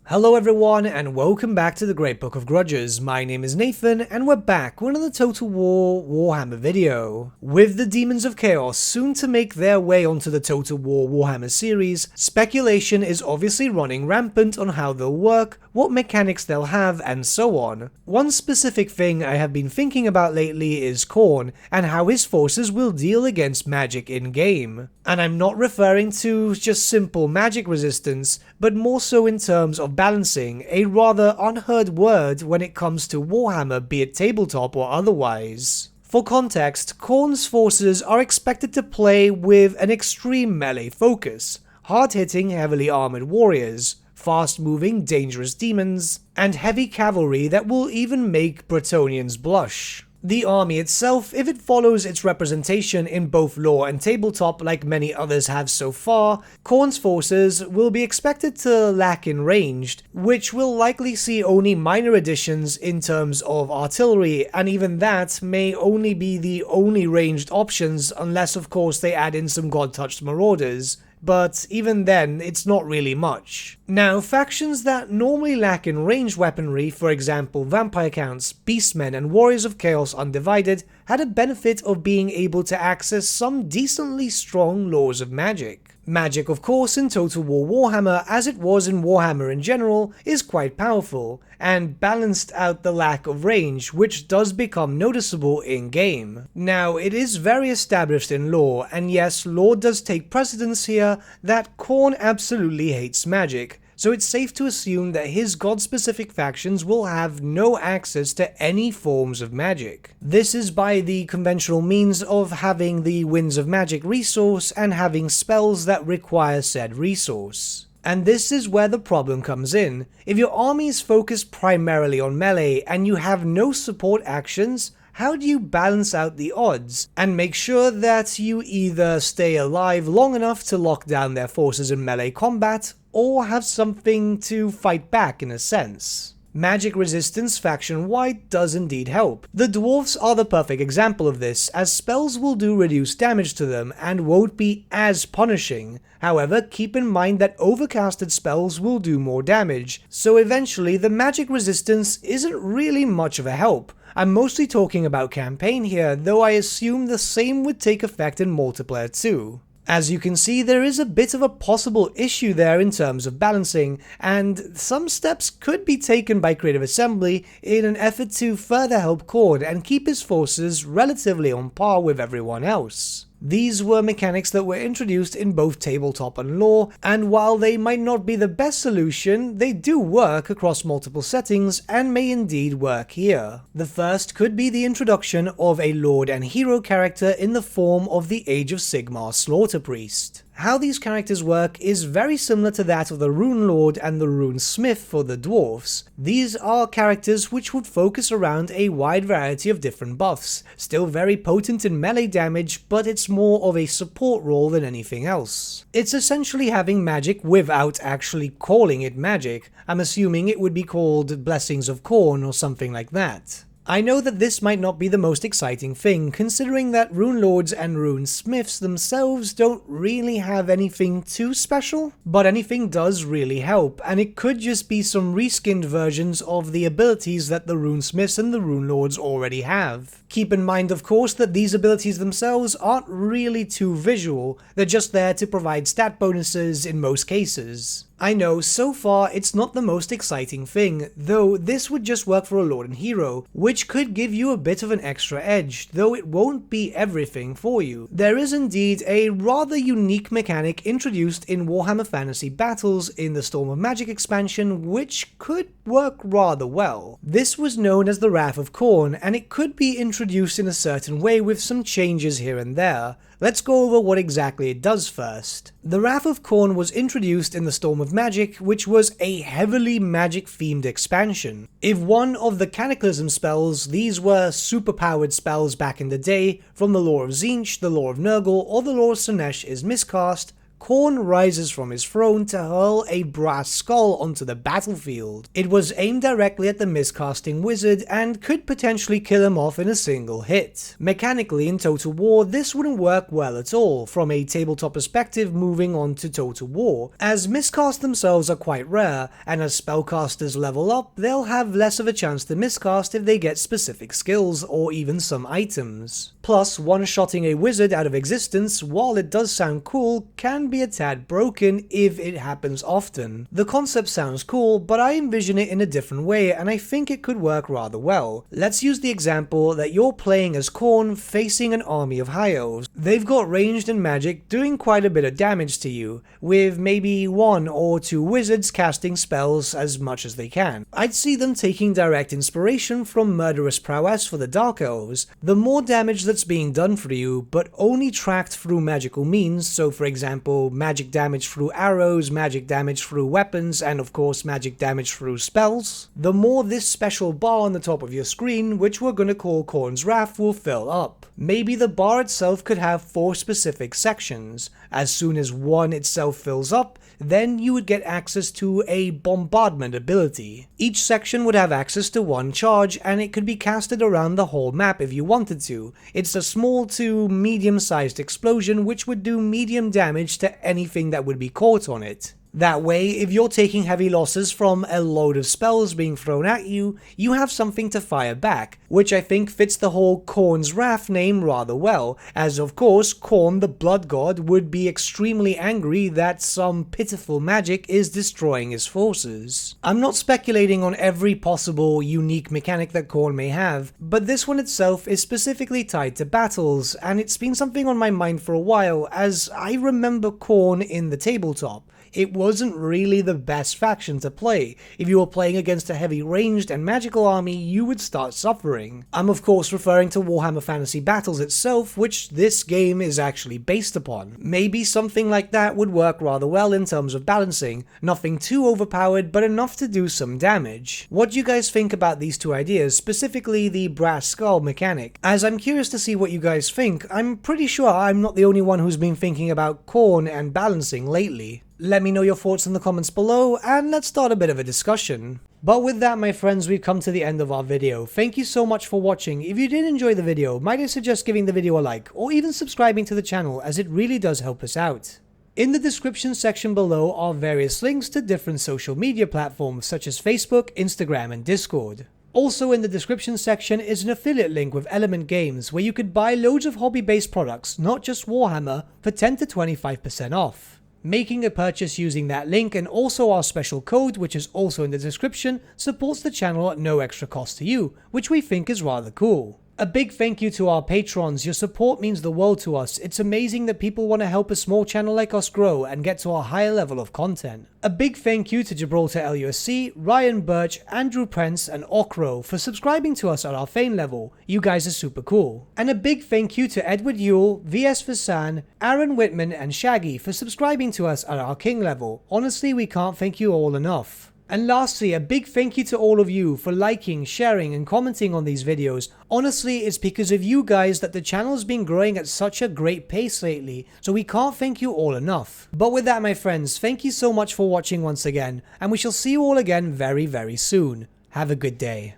Hello everyone and welcome back to the Great Book of Grudges. My name is Nathan and we're back with another Total War Warhammer video. With the Demons of Chaos soon to make their way onto the Total War Warhammer series, speculation is obviously running rampant on how they'll work, what mechanics they'll have, and so on. One specific thing I have been thinking about lately is Khorne, and how his forces will deal against magic in-game. And I'm not referring to just simple magic resistance, but more so in terms of balancing, a rather unheard word when it comes to Warhammer, be it tabletop or otherwise. For context, Khorne's forces are expected to play with an extreme melee focus, hard-hitting, heavily armored warriors, fast-moving, dangerous demons, and heavy cavalry that will even make Bretonnians blush. The army itself, if it follows its representation in both lore and tabletop like many others have so far, Khorne's forces will be expected to lack in ranged, which will likely see only minor additions in terms of artillery, and even that may only be the only ranged options unless of course they add in some god-touched marauders. But even then, it's not really much. Now, factions that normally lack in ranged weaponry, for example Vampire Counts, Beastmen, and Warriors of Chaos Undivided, had a benefit of being able to access some decently strong laws of magic. Magic, of course, in Total War Warhammer, as it was in Warhammer in general, is quite powerful, and balanced out the lack of range, which does become noticeable in-game. Now, it is very established in lore, and yes, lore does take precedence here, that Khorne absolutely hates magic, so it's safe to assume that his god-specific factions will have no access to any forms of magic. This is by the conventional means of having the Winds of Magic resource and having spells that require said resource. And this is where the problem comes in. If your armies focus primarily on melee and you have no support actions, how do you balance out the odds and make sure that you either stay alive long enough to lock down their forces in melee combat, or have something to fight back in a sense? Magic resistance faction-wide does indeed help. The dwarfs are the perfect example of this, as spells will do reduced damage to them and won't be as punishing. However, keep in mind that overcasted spells will do more damage, so eventually the magic resistance isn't really much of a help. I'm mostly talking about campaign here, though I assume the same would take effect in multiplayer too. As you can see, there is a bit of a possible issue there in terms of balancing, and some steps could be taken by Creative Assembly in an effort to further help Khorne and keep his forces relatively on par with everyone else. These were mechanics that were introduced in both tabletop and lore, and while they might not be the best solution, they do work across multiple settings and may indeed work here. The first could be the introduction of a Lord and Hero character in the form of the Age of Sigmar Slaughter Priest. How these characters work is very similar to that of the Rune Lord and the Rune Smith for the dwarfs. These are characters which would focus around a wide variety of different buffs, still very potent in melee damage, but it's more of a support role than anything else. It's essentially having magic without actually calling it magic. I'm assuming it would be called Blessings of Khorne or something like that. I know that this might not be the most exciting thing, considering that Rune Lords and Rune Smiths themselves don't really have anything too special, but anything does really help, and it could just be some reskinned versions of the abilities that the Rune Smiths and the Rune Lords already have. Keep in mind, of course, that these abilities themselves aren't really too visual, they're just there to provide stat bonuses in most cases. I know, so far it's not the most exciting thing, though this would just work for a Lord and Hero, which could give you a bit of an extra edge, though it won't be everything for you. There is indeed a rather unique mechanic introduced in Warhammer Fantasy Battles in the Storm of Magic expansion, which could work rather well. This was known as the Wrath of Khorne, and it could be introduced in a certain way with some changes here and there. Let's go over what exactly it does first. The Wrath of Khorne was introduced in the Storm of Magic, which was a heavily magic-themed expansion. If one of the Cataclysm spells, these were super-powered spells back in the day, from the lore of Tzeentch, the lore of Nurgle, or the lore of Slaanesh is miscast, Khorne rises from his throne to hurl a brass skull onto the battlefield. It was aimed directly at the miscasting wizard and could potentially kill him off in a single hit. Mechanically in Total War, this wouldn't work well at all from a tabletop perspective moving on to Total War, as miscasts themselves are quite rare, and as spellcasters level up, they'll have less of a chance to miscast if they get specific skills or even some items. Plus, one-shotting a wizard out of existence, while it does sound cool, can be a tad broken if it happens often. The concept sounds cool, but I envision it in a different way and I think it could work rather well. Let's use the example that you're playing as Khorne facing an army of high elves. They've got ranged and magic doing quite a bit of damage to you, with maybe 1 or 2 wizards casting spells as much as they can. I'd see them taking direct inspiration from murderous prowess for the dark elves. The more damage that's being done for you, but only tracked through magical means, so for example magic damage through arrows, magic damage through weapons, and of course magic damage through spells, the more this special bar on the top of your screen, which we're gonna call Khorne's Wrath, will fill up. Maybe the bar itself could have 4 specific sections. As soon as one itself fills up, then you would get access to a bombardment ability. Each section would have access to 1 charge, and it could be casted around the whole map if you wanted to. It's a small to medium-sized explosion which would do medium damage to anything that would be caught on it. That way, if you're taking heavy losses from a load of spells being thrown at you, you have something to fire back, which I think fits the whole Khorne's Wrath name rather well, as of course Khorne the Blood God would be extremely angry that some pitiful magic is destroying his forces. I'm not speculating on every possible unique mechanic that Khorne may have, but this one itself is specifically tied to battles, and it's been something on my mind for a while as I remember Khorne in the tabletop. It wasn't really the best faction to play. If you were playing against a heavy ranged and magical army, you would start suffering. I'm of course referring to Warhammer Fantasy Battles itself, which this game is actually based upon. Maybe something like that would work rather well in terms of balancing, nothing too overpowered but enough to do some damage. What do you guys think about these 2 ideas, specifically the brass skull mechanic? As I'm curious to see what you guys think, I'm pretty sure I'm not the only one who's been thinking about Khorne and balancing lately. Let me know your thoughts in the comments below, and let's start a bit of a discussion. But with that, my friends, we've come to the end of our video. Thank you so much for watching. If you did enjoy the video, might I suggest giving the video a like, or even subscribing to the channel, as it really does help us out. In the description section below are various links to different social media platforms such as Facebook, Instagram, and Discord. Also in the description section is an affiliate link with Element Games where you could buy loads of hobby-based products, not just Warhammer, for 10 to 25% off. Making a purchase using that link and also our special code, which is also in the description, supports the channel at no extra cost to you, which we think is rather cool. A big thank you to our patrons. Your support means the world to us. It's amazing that people want to help a small channel like us grow and get to a higher level of content. A big thank you to Gibraltar LUSC, Ryan Bertsche, Andrew Prince, and Okro for subscribing to us at our Fane level. You guys are super cool. And a big thank you to Edward Yule, VS Vasan, Aaron Whitman, and Shaggy for subscribing to us at our King level. Honestly, we can't thank you all enough. And lastly, a big thank you to all of you for liking, sharing, and commenting on these videos. Honestly, it's because of you guys that the channel has been growing at such a great pace lately, so we can't thank you all enough. But with that, my friends, thank you so much for watching once again, and we shall see you all again very, very soon. Have a good day.